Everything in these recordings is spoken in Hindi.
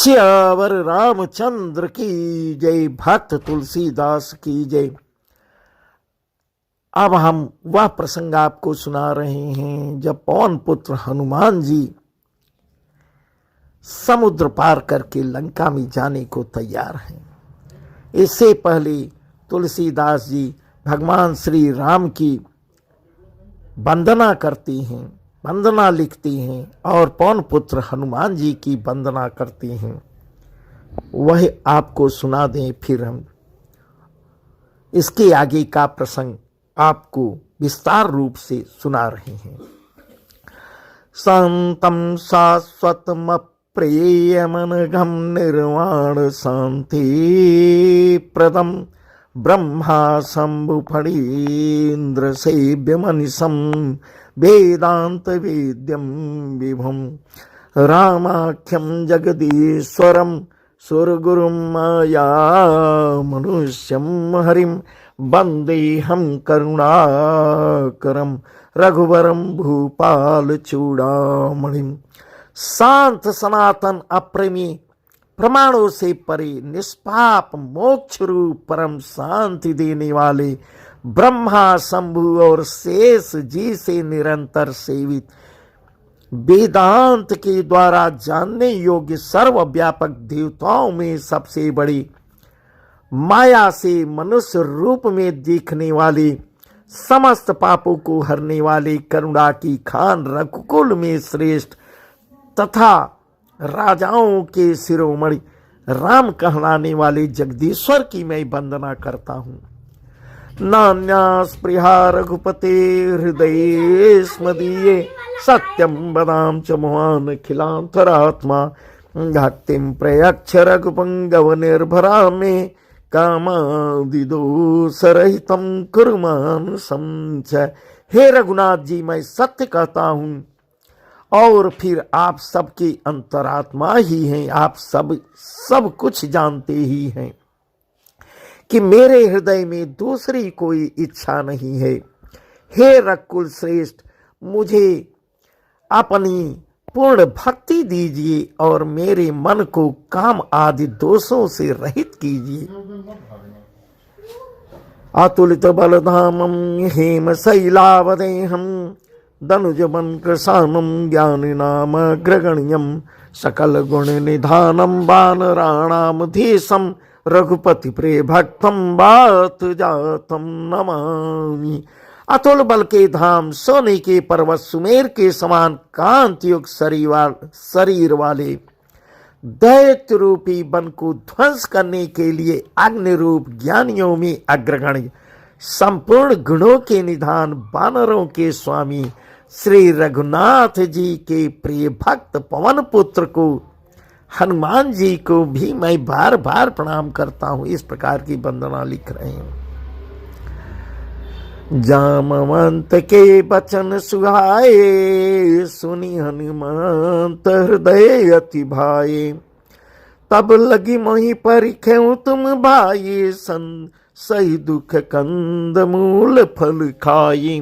श्यावर रामचंद्र की जय। भक्त तुलसीदास की जय। अब हम वह प्रसंग आपको सुना रहे हैं जब पवन पुत्र हनुमान जी समुद्र पार करके लंका में जाने को तैयार हैं। इससे पहले तुलसीदास जी भगवान श्री राम की वंदना करती हैं, वंदना लिखती हैं और पवन पुत्र हनुमान जी की वंदना करती हैं। वह आपको सुना दें, फिर हम इसके आगे का प्रसंग आपको विस्तार रूप से सुना रहे हैं। शांतम शाश्वतम प्रेयमनघम निर्वाण शांति प्रदम ब्रह्मा शंभु फणीन्द्र सेव्यमनिशम वेदांत वेद्यम विभुम रामाख्यम जगदीश्वरम सुरगुरुम माया मनुष्यम हरिम वंदेहम करुणाकरम रघुवरम भूपाल चूड़ामणिम। शांत सनातन अप्रेमी प्रमाणों से परे निष्पाप मोक्ष रूप परम शांति देने वाले ब्रह्मा शंभु और शेष जी से निरंतर सेवित वेदांत के द्वारा जानने योग्य सर्वव्यापक देवताओं में सबसे बड़ी माया से मनुष्य रूप में दिखने वाले समस्त पापों को हरने वाले करुणा की खान रघुकुल में श्रेष्ठ तथा राजाओं के शिरोमणि राम कहलाने वाले जगदीश्वर की मैं वंदना करता हूँ। नान्यास्पृहा रघुपते हृदये स्मदीये सत्यम वदाम च मोहान खिलांतरात्मा भक्तिम प्रयच्छ रघुपंगव निर्भरा में कामादिदोषरहितम कुर्मान संचय। हे रघुनाथ जी, मैं सत्य कहता हूँ और फिर आप सबके अंतरात्मा ही हैं। आप सब कुछ जानते ही हैं कि मेरे हृदय में दूसरी कोई इच्छा नहीं है। हे रघुकुल श्रेष्ठ, मुझे अपनी पूर्ण भक्ति दीजिए और मेरे मन को काम आदि दोषों से रहित कीजिए। अतुलित बलधामम हेम शैलावदेहम दनुजबन कृशानम ज्ञानी नाम ग्रगण्यम सकल गुण निधानम वानराणाम धीशम रघुपति प्रिय भक्तम बात जातम नमामि। अतुल बल के धाम, सोने के पर्वत, सुमेर के समान कांतियुक्त शरीर वाले दैत्य रूपी वन को ध्वंस करने के लिए अग्नि रूप ज्ञानियों में अग्रगण्य संपूर्ण गुणों के निधान वानरों के स्वामी श्री रघुनाथ जी के प्रिय भक्त पवन पुत्र को हनुमान जी को भी मैं बार बार प्रणाम करता हूँ। इस प्रकार की वंदना लिख रहे हैं। जामवंत के बचन सुहाए सुनी हनुमंत हृदय अति भाए। तब लगी मोहि परिखेऊ तुम भाई सही दुख कंद मूल फल खाई।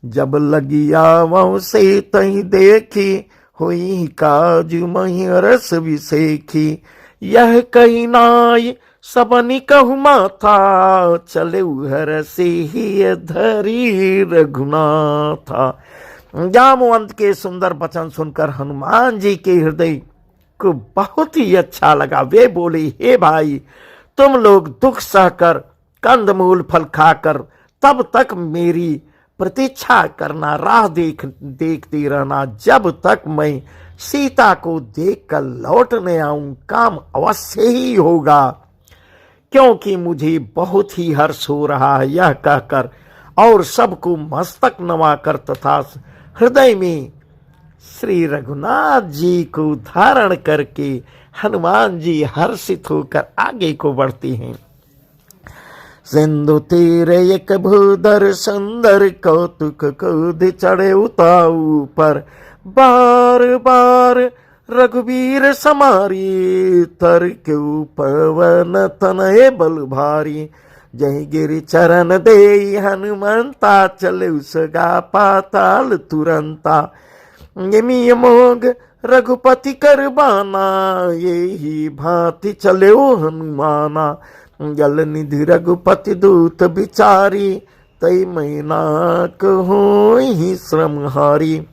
जब लगी आवों से तही देखी हुई काजू मही रस विसेखी। यह कही नाय सबनी कहु माथा चले हर से ही धरी रघुनाथा। जामवंत के सुंदर वचन सुनकर हनुमान जी के हृदय को बहुत ही अच्छा लगा। वे बोले, हे भाई, तुम लोग दुख सहकर कंदमूल फल खाकर तब तक मेरी प्रतीक्षा करना, राह देखते रहना जब तक मैं सीता को देखकर लौटने आऊं। काम अवश्य ही होगा, क्योंकि मुझे बहुत ही हर्ष हो रहा है। यह कहकर और सबको मस्तक नवाकर तथा हृदय में श्री रघुनाथ जी को धारण करके हनुमान जी हर्षित होकर आगे को बढ़ते हैं। सिंधु तीर एक भूधर सुंदर कौतुक कूद चढ़े उताऊ पर। बार बार रघुवीर समारी तर क्यों पवन तनय बल भारी। जय गिरि चरण दे हनुमंता चले उसगा पाताल तुरंता। यमी मोग रघुपति करबाना, यही भांति चले ओ हनुमाना। जल निधि रघुपति दूत बिचारी, तई मैना होई श्रमहारी।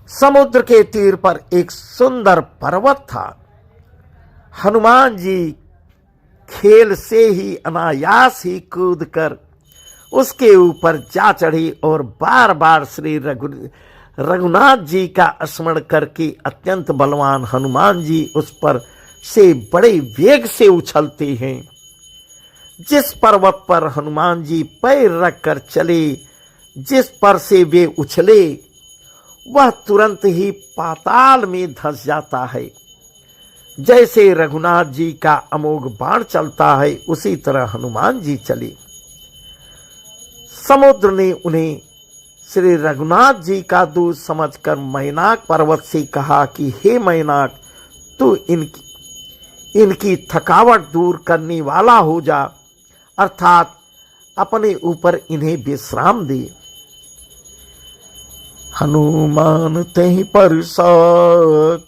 समुद्र के तीर पर एक सुंदर पर्वत था। हनुमान जी खेल से ही अनायास ही कूदकर उसके ऊपर जा चढ़ी और बार बार श्री रघुनाथ जी का स्मरण करके अत्यंत बलवान हनुमान जी उस पर से बड़े वेग से उछलते हैं। जिस पर्वत पर हनुमान जी पैर रखकर चले, जिस पर से वे उछले, वह तुरंत ही पाताल में धंस जाता है। जैसे रघुनाथ जी का अमोघ बाण चलता है, उसी तरह हनुमान जी चले। समुद्र ने उन्हें श्री रघुनाथ जी का दूत समझकर मैनाक पर्वत से कहा कि हे मैनाक, तू इनकी थकावट दूर करने वाला हो जा, अर्थात अपने ऊपर इन्हें विश्राम दे। हनुमान तहि परसा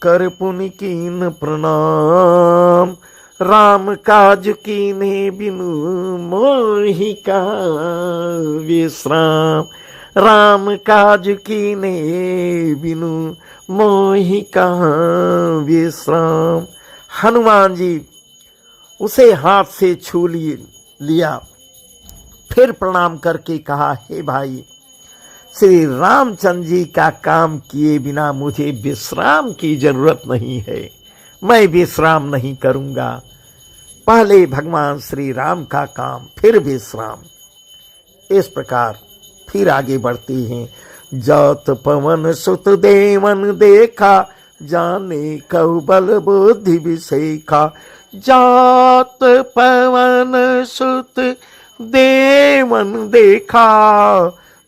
कर पुनि कीन प्रणाम, राम काज कीन्हे बिनु मोहि का विश्राम। राम काज कीन्हे बिनु मोहि का विश्राम। हनुमान जी उसे हाथ से छू लिया, फिर प्रणाम करके कहा, हे भाई, श्री रामचंद्र जी का काम किए बिना मुझे विश्राम की जरूरत नहीं है। मैं विश्राम नहीं करूंगा। पहले भगवान श्री राम का काम, फिर विश्राम। इस प्रकार फिर आगे बढ़ते हैं। जात पवन सुत देवन देखा, जाने कौ बल बुद्धि विषेखा। जात पवन सुत देवन देखा,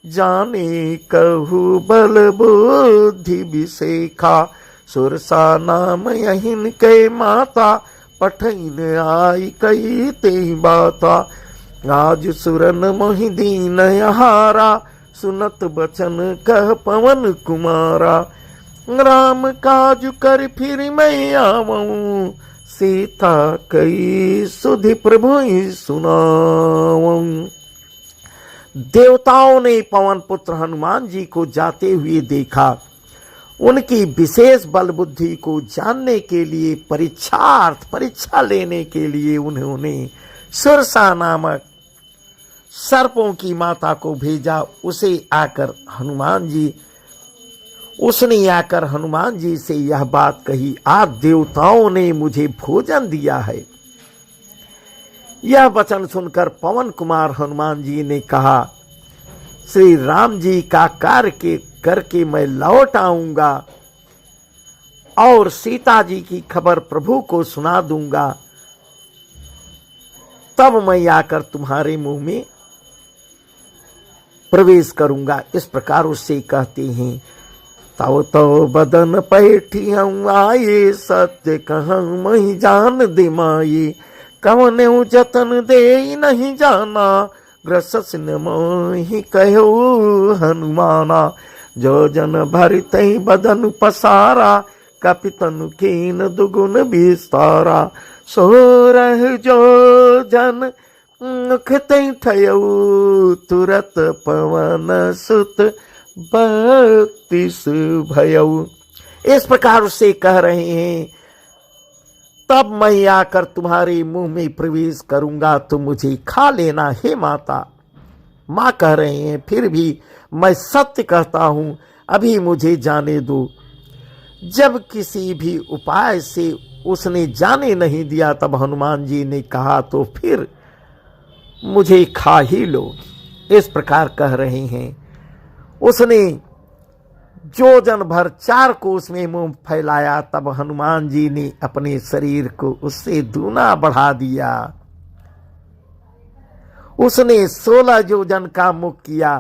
जाने कहु बल बुद्धि विषेखा। सुरसा नाम यहिन के माता, पठैन आई कही ते बाता। आज सुरन मोहि दीन हारा, सुनत बचन कह पवन कुमारा। राम काज कर फिर मैं आवऊं, सीता कई सुधि प्रभु सुनाऊं। देवताओं ने पवन पुत्र हनुमान जी को जाते हुए देखा। उनकी विशेष बल बुद्धि को जानने के लिए परीक्षा लेने के लिए उन्होंने सुरसा नामक सर्पों की माता को भेजा। उसने आकर हनुमान जी से यह बात कही, आज देवताओं ने मुझे भोजन दिया है। यह वचन सुनकर पवन कुमार हनुमान जी ने कहा, श्री राम जी का कार्य करके मैं लौट आऊंगा और सीता जी की खबर प्रभु को सुना दूंगा, तब मैं आकर तुम्हारे मुंह में प्रवेश करूंगा। इस प्रकार उससे कहते हैं, तव तो बदन पैठी हम आए, सत्य कहूं मही जान दिमाये। कवने जतन दे नहीं जाना, ग्रसस न मोहि कहो हनुमाना। जो जन भरित बदन पसारा, कपितनु कीन दुगुन विस्तारा। सो रह जो जन मुख तई ठयऊ, तुरत पवन सुत बत्तीस भयऊ। इस प्रकार उससे कह रहे हैं, तब मैं आकर तुम्हारे मुंह में प्रवेश करूंगा तो मुझे खा लेना हे माता। माँ कह रहे हैं, फिर भी मैं सत्य कहता हूं, अभी मुझे जाने दो। जब किसी भी उपाय से उसने जाने नहीं दिया, तब हनुमान जी ने कहा, तो फिर मुझे खा ही लो। इस प्रकार कह रहे हैं। उसने जोजन भर 4 कोस में मुंह फैलाया, तब हनुमान जी ने अपने शरीर को उससे दूना बढ़ा दिया। उसने 16 योजन का मुख किया,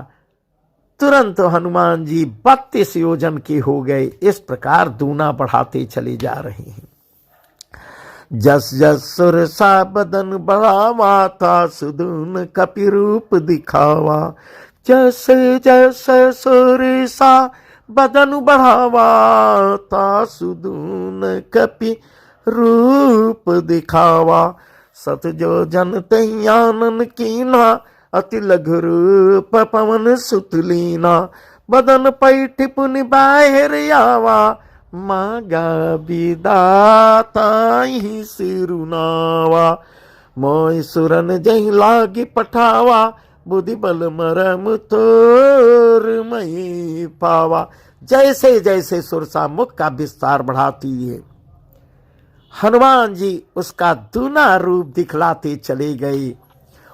तुरंत हनुमान जी 32 योजन के हो गए। इस प्रकार दूना बढ़ाते चले जा रहे हैं। जस जस सुरसा बदन बढ़ावा था, सुदून कपि रूप दिखावा। जस जस सुरसा बदन बढ़ावा तासु दून कपि रूप दिखावा। सत जो जन तैयानन कीना अति लघु रूप पवन सुत लीना। बदन पैठ पुनि बाहिर आवा मागा विदाता ही सिरुनावा। मोय सुरन जही लागी पठावा बुद्धि बल मरम तोर मई पावा। जैसे जैसे सुरसा मुख का विस्तार बढ़ाती है हनुमान जी उसका दूना रूप दिखलाते चले गए।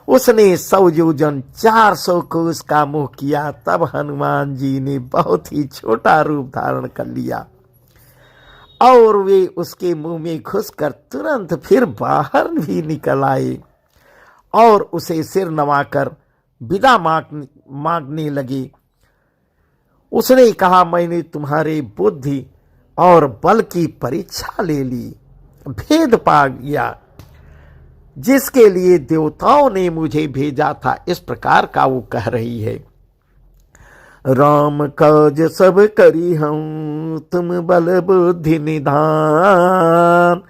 उसने 100 योजन 400 को उसका मुख किया। तब हनुमान जी ने बहुत ही छोटा रूप धारण कर लिया और वे उसके मुंह में घुसकर तुरंत फिर बाहर भी निकल आए और उसे सिर नवाकर विदा मांगने लगे। उसने कहा, मैंने तुम्हारे बुद्धि और बल की परीक्षा ले ली, भेद पा गया, जिसके लिए देवताओं ने मुझे भेजा था। इस प्रकार का वो कह रही है। राम काज सब करी हूँ तुम बल बुद्धि निधान।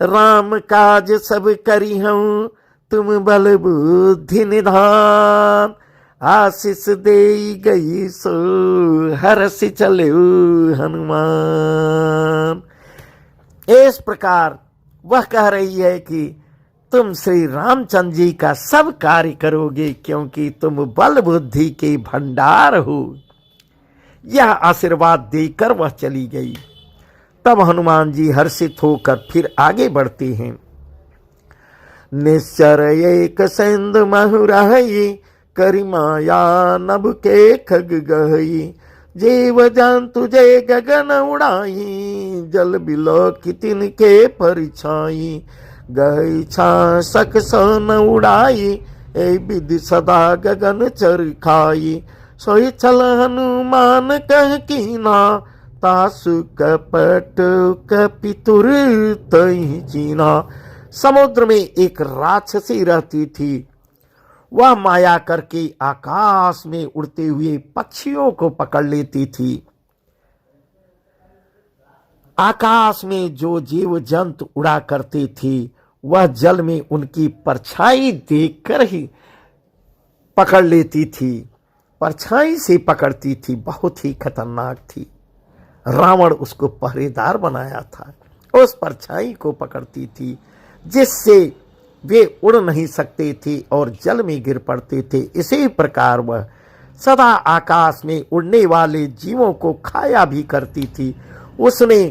राम काज सब करी हूँ तुम बल बुद्धि निधान। आशीष दे गई सो हरसि चले हनुमान। इस प्रकार वह कह रही है कि तुम श्री रामचंद्र जी का सब कार्य करोगे क्योंकि तुम बल बुद्धि के भंडार हो। यह आशीर्वाद देकर वह चली गई। तब हनुमान जी हर्षित होकर फिर आगे बढ़ते हैं। निश्चर एक सिंध महुरही करि माया नभ के खग गहई। जीव जंतु जय गगन उड़ाई जल बिलो कितिन के परिछाई। गई छासक सन उड़ाई ए विधि सदा गगन चर खाई। सोई चल हनुमान कह कीना तासु कपट कपितुर तहि चीना। समुद्र में एक राक्षसी रहती थी। वह माया करके आकाश में उड़ते हुए पक्षियों को पकड़ लेती थी। आकाश में जो जीव जंतु उड़ा करते थे वह जल में उनकी परछाई देखकर ही पकड़ लेती थी, परछाई से पकड़ती थी। बहुत ही खतरनाक थी। रावण उसको पहरेदार बनाया था, उस परछाई को पकड़ती थी जिससे वे उड़ नहीं सकते थे और जल में गिर पड़ते थे। इसी प्रकार वह सदा आकाश में उड़ने वाले जीवों को खाया भी करती थी। उसने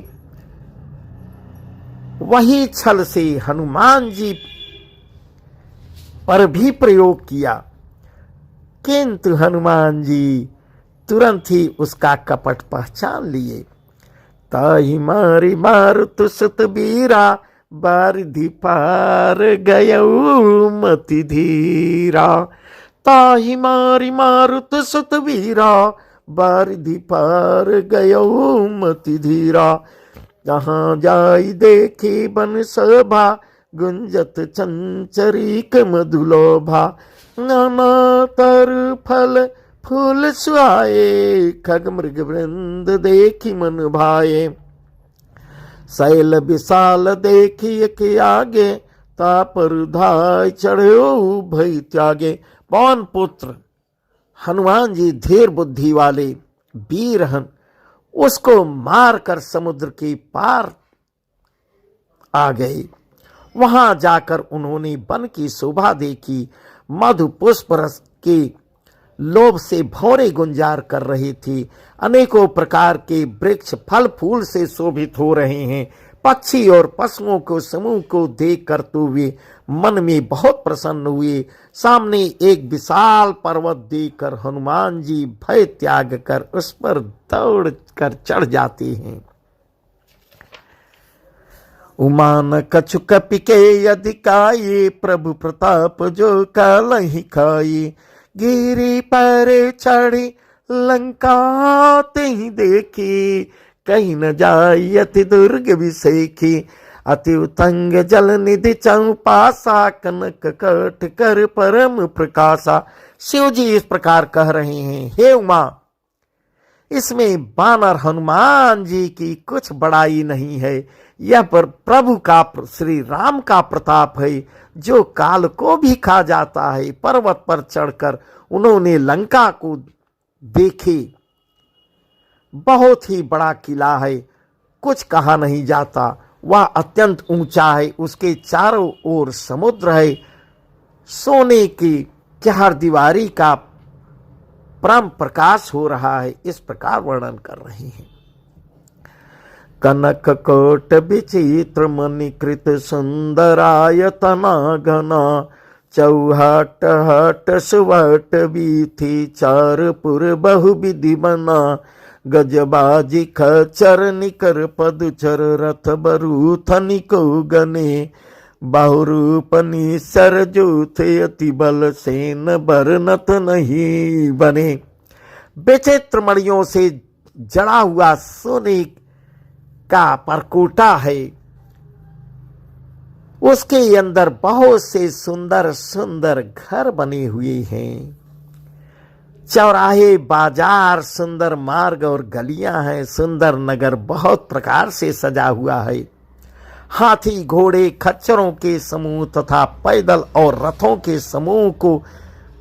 वही छल से हनुमान जी पर भी प्रयोग किया, किंतु हनुमान जी तुरंत ही उसका कपट पहचान लिए। ताहि मारी मारुत सुत बीरा बारिधि पार गयऊ मति धीरा। ताहि मारी मारुत सुत बीरा बारिधि पार गयऊ मति धीरा। जहाँ जाई देखी बन सभा गुंजत चंचरीक मधुलोभा। नाना तर फल फूल सुहाए खग मृग वृंद देखी मन भाए। शैल विशाल देखी के आगे तापर धाय चढ़ो भई त्यागे। पवन पुत्र हनुमान जी धीर बुद्धि वाले वीर हन, उसको मारकर समुद्र के पार आ गए। वहां जाकर उन्होंने वन की शोभा देखी। मधु पुष्प रस के लोभ से भौरे गुंजार कर रहे थे। अनेकों प्रकार के वृक्ष फल फूल से शोभित हो रहे हैं। पक्षी और पशुओं को समूह को देख कर तो वे मन में बहुत प्रसन्न हुए। सामने एक विशाल पर्वत देखकर हनुमान जी भय त्याग कर उस पर दौड़ कर चढ़ जाते हैं। उमान कछु कपि के अधिकाये प्रभु प्रताप जो कालहि खाई। गिरी पर चढ़ी लंका तेहि देखी कहीं न जाई अति दुर्ग विसेखी। अति उतंग जल निधि चौपासा कनक कट कर परम प्रकाशा। शिव जी इस प्रकार कह रहे हैं, हे उमा, इसमें वानर हनुमान जी की कुछ बड़ाई नहीं है। यह पर प्रभु का, श्री राम का प्रताप है, जो काल को भी खा जाता है। पर्वत पर चढ़कर उन्होंने लंका को देखे। बहुत ही बड़ा किला है, कुछ कहा नहीं जाता। वह अत्यंत ऊंचा है, उसके चारों ओर समुद्र है, सोने की चारदीवारी का परम प्रकाश हो रहा है। इस प्रकार वर्णन कर रहे हैं। कनक कोट विचित्र मणिकृत सुंदरायतना घना, चौहट हट सुवट बीथी चारपुर बहुविधि बना, गजबाजी खचर निकर पदचर रथ बरू थनिको गने, बहुरूपनी सरजूथ अति बल सेन बरनत नहीं बने। विचित्र मणियों से जड़ा हुआ सोने का परकोटा है, उसके अंदर बहुत से सुंदर सुंदर घर बने हुए हैं। चौराहे, बाजार, सुंदर मार्ग और गलियां हैं। सुंदर नगर बहुत प्रकार से सजा हुआ है। हाथी, घोड़े, खच्चरों के समूह तथा पैदल और रथों के समूह को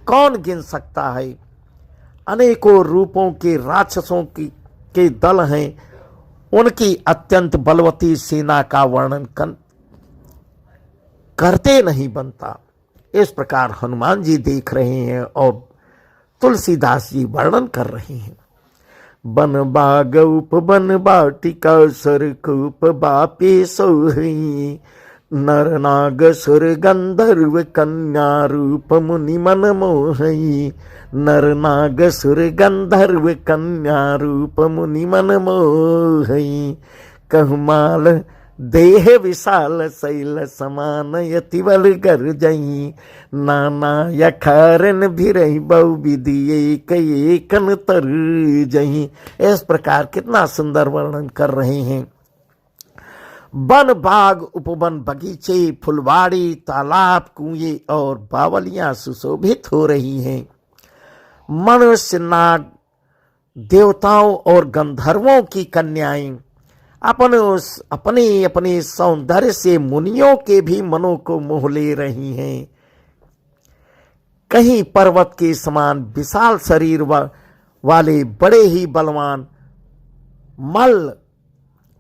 कौन गिन सकता है। अनेकों रूपों के राक्षसों के दल हैं। उनकी अत्यंत बलवती सेना का वर्णन करते नहीं बनता। इस प्रकार हनुमान जी देख रहे हैं और तुलसीदास जी वर्णन कर रहे हैं। बन बाग उपवन बाटिका सरकूप बापे सोहई, नर नाग सुर गंधर्व कन्या रूप मुनि मन मोहई, नर नाग सुर गंधर्व कन्या रूप मुनि मन मोहई, कहमाल देह विशाल शैल समान यति बल गर जई, नाना यखरन भिरई बहु विधि एक एकन तर जई। इस प्रकार कितना सुंदर वर्णन कर रहे हैं। वन, बाग, उपवन, बगीचे, फुलवाड़ी, तालाब, कुएं और बावलियां सुशोभित हो रही हैं। मनुष्य, नाग, देवताओं और गंधर्वों की कन्याएं अपने अपने सौंदर्य से मुनियों के भी मनों को मोह ले रही हैं। कहीं पर्वत के समान विशाल शरीर वाले बड़े ही बलवान मल्ल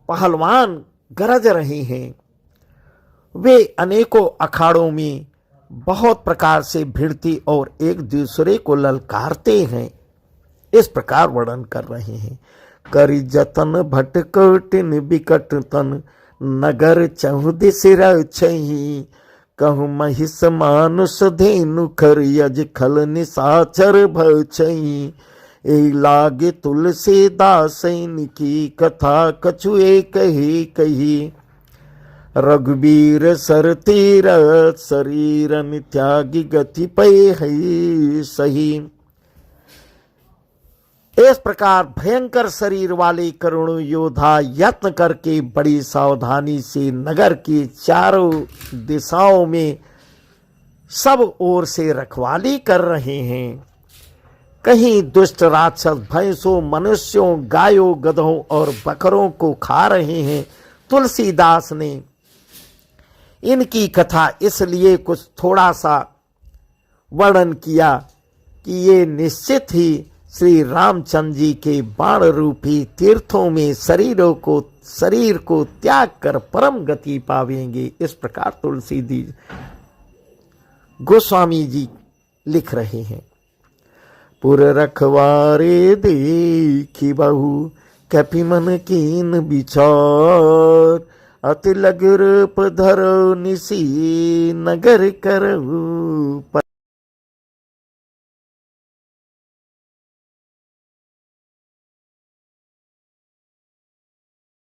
पहलवान गरज रहे हैं। वे अनेकों अखाड़ों में बहुत प्रकार से भिड़ती और एक दूसरे को ललकारते हैं। इस प्रकार वर्णन कर रहे हैं। करि जतन भटकटिन बिकट तन, नगर चहुदिस रछहि, कहु महिष मानुष धेनु खर यज खल निशाचर भछहि, ए लागे तुलसीदास की कथा कछु एक ही कही, रघुबीर सर तीरथ शरीर त्यागी गति पै है सही। इस प्रकार भयंकर शरीर वाले करुण योद्धा यत्न करके बड़ी सावधानी से नगर की चारों दिशाओं में सब ओर से रखवाली कर रहे हैं। कहीं दुष्ट राक्षस भैंसों, मनुष्यों, गायों, गधों और बकरों को खा रहे हैं। तुलसीदास ने इनकी कथा इसलिए कुछ थोड़ा सा वर्णन किया कि ये निश्चित ही श्री रामचंद्र जी के बाण रूपी तीर्थों में शरीर को त्याग कर परम गति पावेंगे। इस प्रकार तुलसीदास गोस्वामी जी लिख रहे हैं। पुर रखवारे देखी बहु, कपि मन कीन विचार, अति लग रूप धरो निसी, नगर करहु